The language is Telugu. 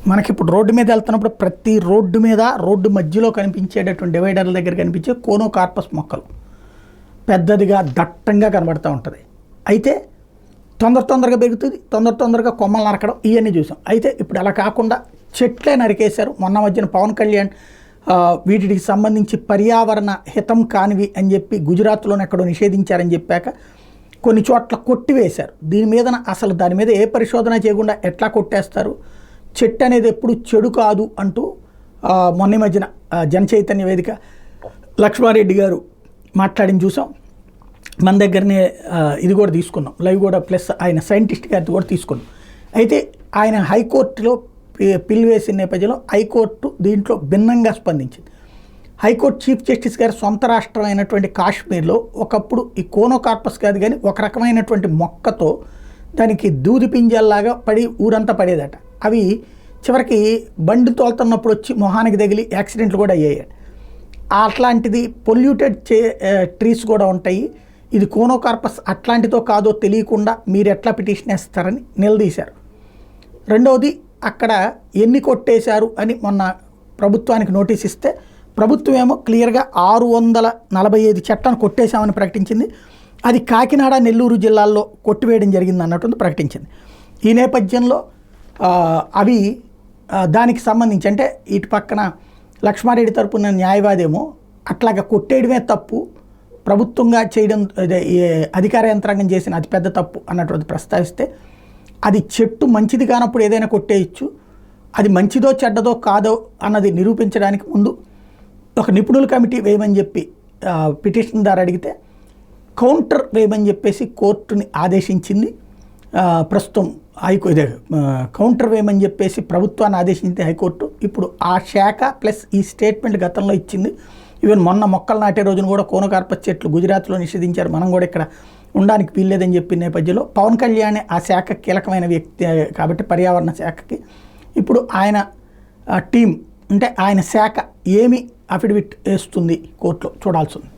మనకి ఇప్పుడు రోడ్డు మీద వెళ్తున్నప్పుడు ప్రతి రోడ్డు మీద రోడ్డు మధ్యలో కనిపించేటటువంటి డివైడర్ల దగ్గర కనిపించే కోనోకార్పస్ మొక్కలు పెద్దదిగా దట్టంగా కనబడుతూ ఉంటుంది. అయితే తొందరగా పెరుగుతుంది, తొందరగా కొమ్మలు నరకడం ఇవన్నీ చూసాం. అయితే ఇప్పుడు అలా కాకుండా చెట్లే నరికేశారు. మొన్న మధ్యన పవన్ కళ్యాణ్ వీటికి సంబంధించి పర్యావరణ హితం కానివి అని చెప్పి గుజరాత్లోనే ఎక్కడో నిషేధించారని చెప్పాక కొన్ని చోట్ల కొట్టివేశారు. దాని మీద ఏ పరిశోధన చేయకుండా ఎట్లా కొట్టేస్తారు? చెట్టు అనేది ఎప్పుడు చెడు కాదు అంటూ మొన్న మధ్యన జన చైతన్య వేదిక లక్ష్మారెడ్డి గారు మాట్లాడింది చూసాం. మన దగ్గరనే ఇది కూడా తీసుకున్నాం, లైవ్ కూడా, ప్లస్ ఆయన సైంటిస్ట్ గారిది కూడా తీసుకున్నాం. అయితే ఆయన హైకోర్టులో పిల్ వేసిన నేపథ్యంలో హైకోర్టు దీంట్లో భిన్నంగా స్పందించింది. హైకోర్టు చీఫ్ జస్టిస్ గారు సొంత రాష్ట్రం అయినటువంటి కాశ్మీర్లో ఒకప్పుడు ఈ కోనోకార్పస్ కాదు కానీ ఒక రకమైనటువంటి మొక్కతో దానికి దూది పింజల్లాగా పడి ఊరంతా పడేదట. అవి చివరికి బండి తోలుతున్నప్పుడు వచ్చి మొహానికి తగిలి యాక్సిడెంట్లు కూడా అయ్యాయి. అట్లాంటిది పొల్యూటెడ్ ట్రీస్ కూడా ఉంటాయి. ఇది కోనోకార్పస్ అట్లాంటితో కాదో తెలియకుండా మీరు ఎట్లా పిటిషన్ వేస్తారని నిలదీశారు. రెండవది, అక్కడ ఎన్ని కొట్టేశారు అని మొన్న ప్రభుత్వానికి నోటీస్ ఇస్తే ప్రభుత్వం ఏమో క్లియర్గా 645 చెట్లను కొట్టేశామని ప్రకటించింది. అది కాకినాడ, నెల్లూరు జిల్లాల్లో కొట్టివేయడం జరిగింది అన్నట్టు ప్రకటించింది. ఈ నేపథ్యంలో అవి దానికి సంబంధించి అంటే ఇటు పక్కన లక్ష్మారెడ్డి తరపున న్యాయవాది ఏమో అట్లాగా కొట్టేయడమే తప్పు, ప్రభుత్వంగా చేయడం అధికార యంత్రాంగం చేసిన అతిపెద్ద తప్పు అన్నటువంటి ప్రస్తావిస్తే, అది చెట్టు మంచిది కానప్పుడు ఏదైనా కొట్టేయచ్చు, అది మంచిదో చెడ్డదో కాదో అన్నది నిరూపించడానికి ముందు ఒక నిపుణుల కమిటీ వేయమని చెప్పి పిటిషన్దారు అడిగితే కౌంటర్ వేయమని చెప్పేసి కోర్టుని ఆదేశించింది. ప్రస్తుతం కౌంటర్ వేయమని చెప్పేసి ప్రభుత్వాన్ని ఆదేశించింది హైకోర్టు. ఇప్పుడు ఆ శాఖ ప్లస్ ఈ స్టేట్మెంట్ గతంలో ఇచ్చింది. ఈవెన్ మొన్న మొక్కలు నాటే రోజున కూడా కోనోకార్పస్ చెట్లు గుజరాత్లో నిషేధించారు, మనం కూడా ఇక్కడ ఉండడానికి వీల్లేదని చెప్పిన నేపథ్యంలో పవన్ కళ్యాణ్ ఆ శాఖ కీలకమైన వ్యక్తి కాబట్టి పర్యావరణ శాఖకి ఇప్పుడు ఆయన టీం అంటే ఆయన శాఖ ఏమి అఫిడవిట్ వేస్తుంది కోర్టులో చూడాల్సి ఉంది.